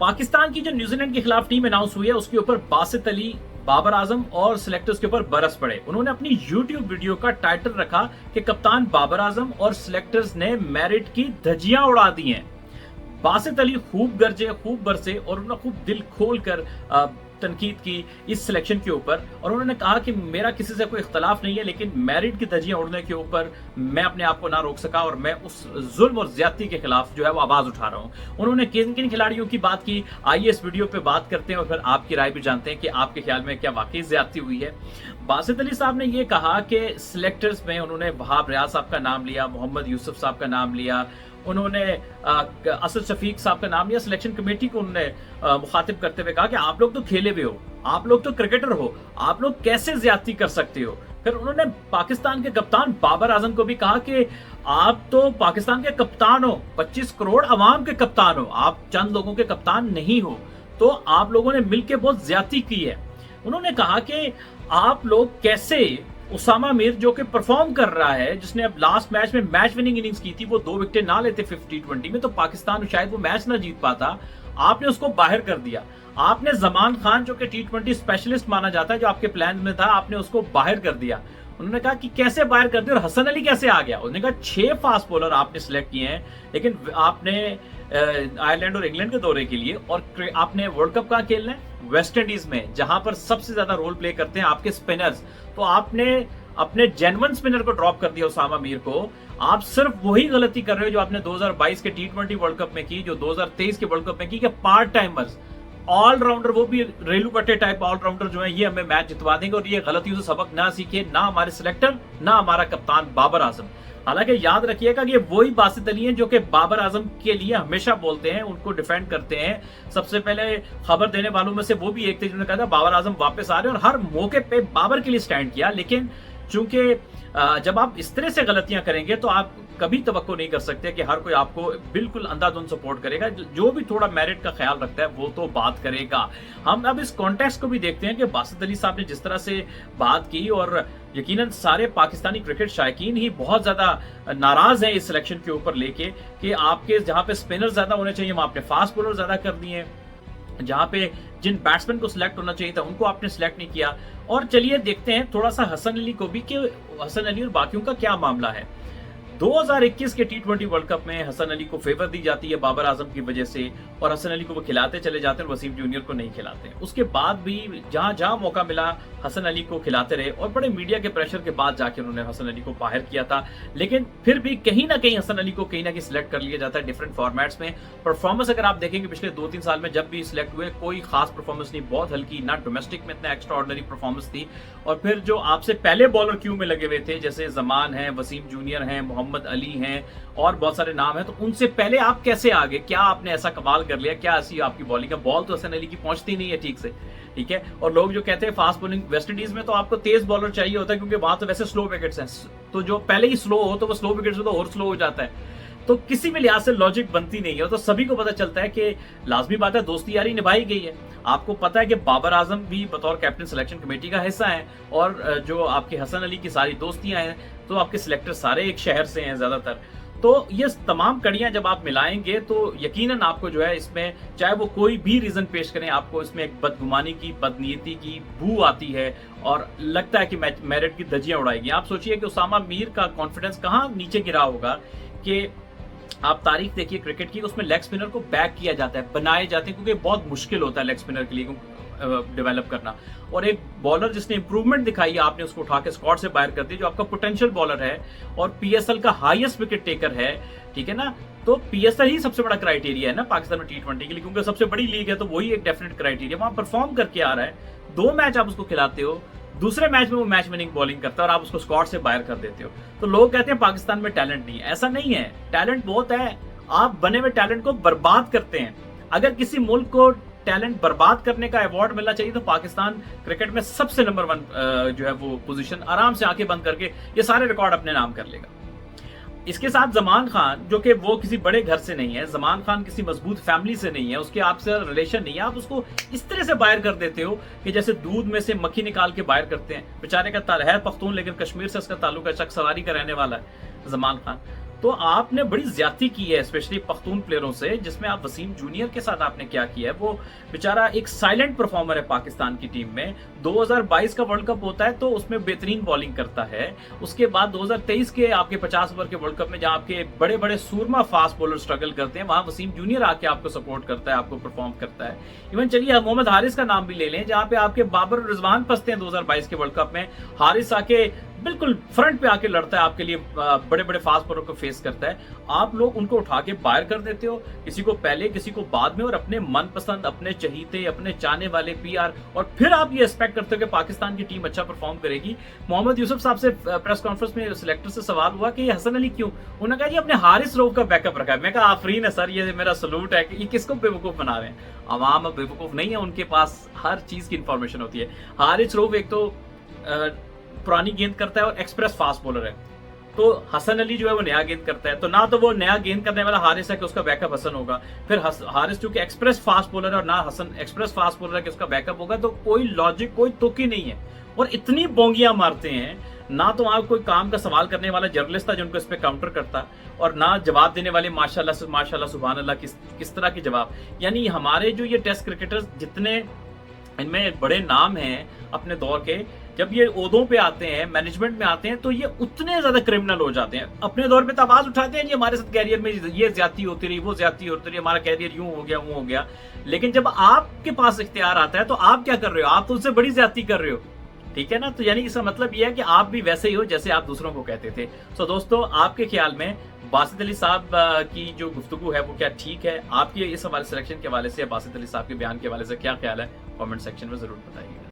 पाकिस्तान की जो न्यूजीलैंड के खिलाफ टीम अनाउंस हुई है उसके ऊपर बासित अली, बाबर आजम और सिलेक्टर्स के ऊपर बरस पड़े। उन्होंने अपनी यूट्यूब वीडियो का टाइटल रखा कि कप्तान बाबर आजम और सिलेक्टर्स ने मेरिट की धज्जियां उड़ा दी हैं। बासित अली खूब गरजे, खूब बरसे और उन्होंने खूब दिल खोल कर तनकीद की इस सिलेक्शन के ऊपर, और उन्होंने कहा कि मेरा किसी से कोई इख्तलाफ नहीं है, लेकिन मेरिट की धज्जियां उड़ने के ऊपर मैं अपने आप को ना रोक सका और मैं उस जुल्म और ज्यादती के खिलाफ जो है वो आवाज उठा रहा हूं। उन्होंने किन किन खिलाड़ियों की बात की, आइए इस वीडियो पे बात करते हैं और फिर आपकी राय भी जानते हैं कि आपके ख्याल में क्या वाकई ज्यादती हुई है। बासित अली साहब ने यह कहा कि सिलेक्टर्स में उन्होंने वहाब रियाज साहब का नाम लिया, मोहम्मद यूसुफ साहब का नाम लिया, उन्होंने असद शफीक साहब का नाम लिया। सिलेक्शन कमेटी को उन्होंने मुखातिब करते हुए कहा कि आप लोग तो खेले हुए हो, आप लोग तो क्रिकेटर हो, आप लोग कैसे ज्यादती कर सकते हो। फिर उन्होंने पाकिस्तान के कप्तान बाबर आजम को भी कहा कि आप तो पाकिस्तान के कप्तान हो, 25 करोड़ अवाम के कप्तान हो, आप चंद लोगों के कप्तान नहीं हो, तो आप लोगों ने मिलकर बहुत ज्यादती की है। उन्होंने कहा कि आप लोग कैसे उसामा मीर जो कि परफॉर्म कर रहा है, जिसने अब लास्ट मैच में मैच विनिंग इनिंग्स की थी, वो 2 विकेट ना लेते 50-20 में तो पाकिस्तान शायद वो मैच ना जीत पाता, आपने उसको बाहर कर दिया। आपने जमान खान जो कि T20 स्पेशलिस्ट माना जाता है, जो आपके प्लान में था, आपने उसको बाहर कर दिया। उन्होंने कहा कि कैसे बाहर कर दिया और हसन अली कैसे आ गया। उन्होंने कहा 6 फास्ट बॉलर आपने सिलेक्ट किए हैं, लेकिन आपने आयरलैंड और इंग्लैंड के दौरे के लिए, और आपने वर्ल्ड कप कहां खेलना है, वेस्ट इंडीज में, जहां पर सबसे ज्यादा रोल प्ले करते हैं आपके स्पिनर्स। तो आपने अपने जेन्युइन स्पिनर को ड्रॉप कर दिया, उसामा मीर को। आप सिर्फ वही गलती कर रहे हो जो आपने 2022 के T20 वर्ल्ड कप में की, जो 2023 के वर्ल्ड कप में की, कि पार्ट टाइमर्स ऑलराउंडर, वो भी रेलू पट्टे टाइप ऑलराउंडर जो है, ये हमें मैच जितवा देंगे, और ये गलतियों से सबक ना सीखे ना हमारे सिलेक्टर, ना हमारा कप्तान बाबर आजम। हालांकि याद रखिएगा कि ये वही बासित अली हैं जो कि बाबर आजम के लिए हमेशा बोलते हैं, उनको डिफेंड करते हैं। सबसे पहले खबर देने वालों में से वो भी एक थे जिन्होंने कहा था बाबर आजम वापस आ रहे हैं, और हर मौके पे बाबर के लिए स्टैंड किया। लेकिन चूंकि जब आप इस तरह से गलतियां करेंगे तो आप कभी तवक्को नहीं कर सकते कि हर कोई आपको बिल्कुल अंधाधुंध सपोर्ट करेगा। जो भी थोड़ा मेरिट का ख्याल रखता है वो तो बात करेगा। हम अब इस कॉन्टेक्स्ट को भी देखते हैं कि बासित अली साहब ने जिस तरह से बात की, और यकीनन सारे पाकिस्तानी क्रिकेट शायकीन ही बहुत ज्यादा नाराज हैं इस सिलेक्शन के ऊपर लेके कि आपके जहां पे स्पिनर ज्यादा होने चाहिए वहां आपने फास्ट बॉलर ज्यादा कर दिए, जहां पे जिन बैट्समैन को सिलेक्ट होना चाहिए था उनको आपने सिलेक्ट नहीं किया। और चलिए देखते हैं थोड़ा सा हसन अली को भी कि हसन अली और बाकियों का क्या मामला है। 2021 के T20 वर्ल्ड कप में हसन अली को फेवर दी जाती है बाबर आजम की वजह से, और हसन अली को वो खिलाते चले जाते हैं, वसीम जूनियर को नहीं खिलाते। उसके बाद भी जहां जहां मौका मिला हसन अली को खिलाते रहे, और बड़े मीडिया के प्रेशर के बाद जाके उन्होंने हसन अली को बाहर किया था। लेकिन फिर भी कहीं ना कहीं हसन अली को कहीं ना कहीं सिलेक्ट कर लिया जाता है डिफरेंट फॉर्मेट्स में। परफॉर्मेंस अगर आप देखेंगे पिछले 2-3 साल में जब भी सिलेक्ट हुए, कोई खास परफॉर्मेंस नहीं, बहुत हल्की, ना डोमेस्टिक में इतना एक्स्ट्रा ऑर्डिनरी परफॉर्मेंस थी। और फिर जो आपसे पहले बॉलर क्यू में लगे हुए थे, जैसे जमान है, वसीम जूनियर हैं, मोहम्मद अली हैं, और बहुत सारे नाम हैं, तो उनसे पहले आप कैसे आ गए? क्या आपने ऐसा कमाल कर लिया? क्या ऐसी आपकी बॉलिंग है? बॉल तो हसन अली की पहुंचती नहीं है ठीक से, ठीक है। और लोग जो कहते हैं फास्ट बॉलिंग, वेस्ट इंडीज में तो आपको तेज बॉलर चाहिए होता है क्योंकि वहां तो वैसे स्लो विकेट्स हैं, तो जो पहले ही स्लो हो तो वो स्लो विकेट्स तो और स्लो हो जाता है। तो किसी भी लिहाज से लॉजिक बनती नहीं है। तो सभी को पता चलता है कि लाजमी बात है दोस्ती यारी निभाई गई है। आपको पता है कि बाबर आजम भी बतौर कैप्टन सिलेक्शन कमेटी का हिस्सा है, और जो आपके हसन अली की सारी दोस्तियां हैं, तो आपके सिलेक्टर सारे एक शहर से हैं ज्यादातर। तो ये तमाम कड़ियां जब आप मिलाएंगे तो यकीनन आपको जो है इसमें, चाहे वो कोई भी रीजन पेश करें, आपको इसमें एक बदगुमानी की, बदनीयती की बू आती है, और लगता है कि मेरिट की धज्जियां उड़ाएगी। आप सोचिए कि उसामा मीर का कॉन्फिडेंस कहां नीचे गिरा होगा कि आप तारीख देखिए क्रिकेट की, उसमें लेग स्पिनर को बैक किया जाता है, बनाए जाते हैं, क्योंकि बहुत मुश्किल होता है लेग स्पिनर के लिए डेवलप करना। और एक बॉलर जिसने इंप्रूवमेंट दिखाई, आपने उसको उठा के स्क्वाड से बाहर कर दिया, जो आपका पोटेंशियल बॉलर है और PSL का हाईएस्ट विकेट टेकर है, ठीक है ना। तो PSL ही सबसे बड़ा क्राइटेरिया है ना पाकिस्तान में T20 के लिए, क्योंकि सबसे बड़ी लीग है, तो वही एक डेफिनेट क्राइटेरिया। वहां परफॉर्म करके आ रहा है, 2 मैच आप उसको खिलाते हो, दूसरे मैच में वो मैच विनिंग बॉलिंग करता है और आप उसको स्क्वाड से बाहर कर देते हो। तो लोग कहते हैं पाकिस्तान में टैलेंट नहीं है, ऐसा नहीं है, टैलेंट बहुत है। आप बने हुए टैलेंट को बर्बाद करते हैं। अगर किसी मुल्क को टैलेंट बर्बाद करने का अवार्ड मिलना चाहिए तो पाकिस्तान क्रिकेट में सबसे नंबर 1 जो है वो पोजीशन, आराम से आंखें बंद करके ये सारे रिकॉर्ड अपने नाम कर लेगा। इसके साथ जमान खान, जो कि वो किसी बड़े घर से नहीं है, जमान खान किसी मजबूत फैमिली से नहीं है, उसके आपसे रिलेशन नहीं है, आप उसको इस तरह से बाहर कर देते हो कि जैसे दूध में से मक्खी निकाल के बाहर करते हैं। बेचारे का है पख्तून, लेकिन कश्मीर से उसका ताल्लुक है, चक सवारी का रहने वाला है जमान खान। तो आपने बड़ी ज्यादती की है स्पेशली पख्तून प्लेयरों से, जिसमें आप वसीम जूनियर के साथ आपने क्या किया है। वो बेचारा एक साइलेंट परफॉर्मर है पाकिस्तान की टीम में। 2022 का वर्ल्ड कप होता है तो उसमें बेहतरीन बॉलिंग करता है। उसके बाद 2023 के आपके 50 ओवर के वर्ल्ड कप में जहां आपके बड़े बड़े सूरमा फास्ट बॉलर स्ट्रगल करते हैं, वहां वसीम जूनियर आके आपको सपोर्ट करता है, आपको परफॉर्म करता है। इवन चलिए मोहम्मद हारिस का नाम भी ले लें, जहां पे आपके बाबर और रिजवान फंसते हैं 2022 के वर्ल्ड कप में। हारिस आके बिल्कुल फ्रंट पे आके लड़ता है आपके लिए, बड़े बड़े फास्ट बॉलर को फेस करता है। आप लोग उनको उठा के बाहर कर देते हो, किसी को पहले किसी को बाद में, और अपने मनपसंद, अपने चहीते, अपने चाहने वाले पीआर, और फिर आप ये एक्सपेक्ट करते हो कि पाकिस्तान की टीम अच्छा परफॉर्म करेगी। मोहम्मद यूसुफ साहब से प्रेस कॉन्फ्रेंस में सिलेक्टर से सवाल हुआ कि ये हसन अली क्यों, उन्होंने कहा जी अपने हारिस रऊफ का बैकअप रखा है। मैं कहा आफरीन है सर, ये मेरा सलूट है कि ये किसको बेवकूफ बना रहे हैं। अवाम बेवकूफ नहीं है, उनके पास हर चीज की इंफॉर्मेशन होती है। हारिस रऊफ एक तो पुरानी गेंद करता है और एक्सप्रेस फास्ट बॉलर है, तो हसन अली जो है वो नया गेंद करता है। तो ना तो वो नया गेंद करने वाला हारिस है कि उसका बैकअप हसन होगा, फिर हारिस चूंकि एक्सप्रेस फास्ट बॉलर है और ना हसन एक्सप्रेस फास्ट बॉलर है कि उसका बैकअप होगा, तो कोई लॉजिक, कोई तुक ही नहीं है। और इतनी बोंगियां मारते हैं, ना तो आप कोई काम का सवाल करने वाला जर्नलिस्ट था जो उनको इस पे काउंटर करता, और ना जवाब देने वाले माशाल्लाह सुभान अल्लाह किस तरह के जवाब। यानी हमारे जो ये टेस्ट क्रिकेटर्स जितने इनमें बड़े नाम हैं अपने दौर के, जब ये ओहदों पे आते हैं, मैनेजमेंट में आते हैं, तो ये उतने ज्यादा क्रिमिनल हो जाते हैं। अपने दौर पे तो आवाज उठाते हैं जी हमारे साथ कैरियर में ये ज्यादती होती रही, वो ज्यादती होती रही, हमारा कैरियर यूं हो गया, वो हो गया। लेकिन जब आपके पास इख्तियार आता है तो आप क्या कर रहे हो, आप तो उससे बड़ी ज्यादती कर रहे हो। ठीक है ना, तो यानी इसका मतलब यह है कि आप भी वैसे ही हो जैसे आप दूसरों को कहते थे। सो दोस्तों, आपके ख्याल में बासित अली साहब की जो गुफ्तगू है वो क्या ठीक है? आपके इस हवाले सिलेक्शन के हवाले से, बासित अली साहब के बयान के हवाले से क्या ख्याल है? कमेंट सेक्शन में जरूर बताइएगा।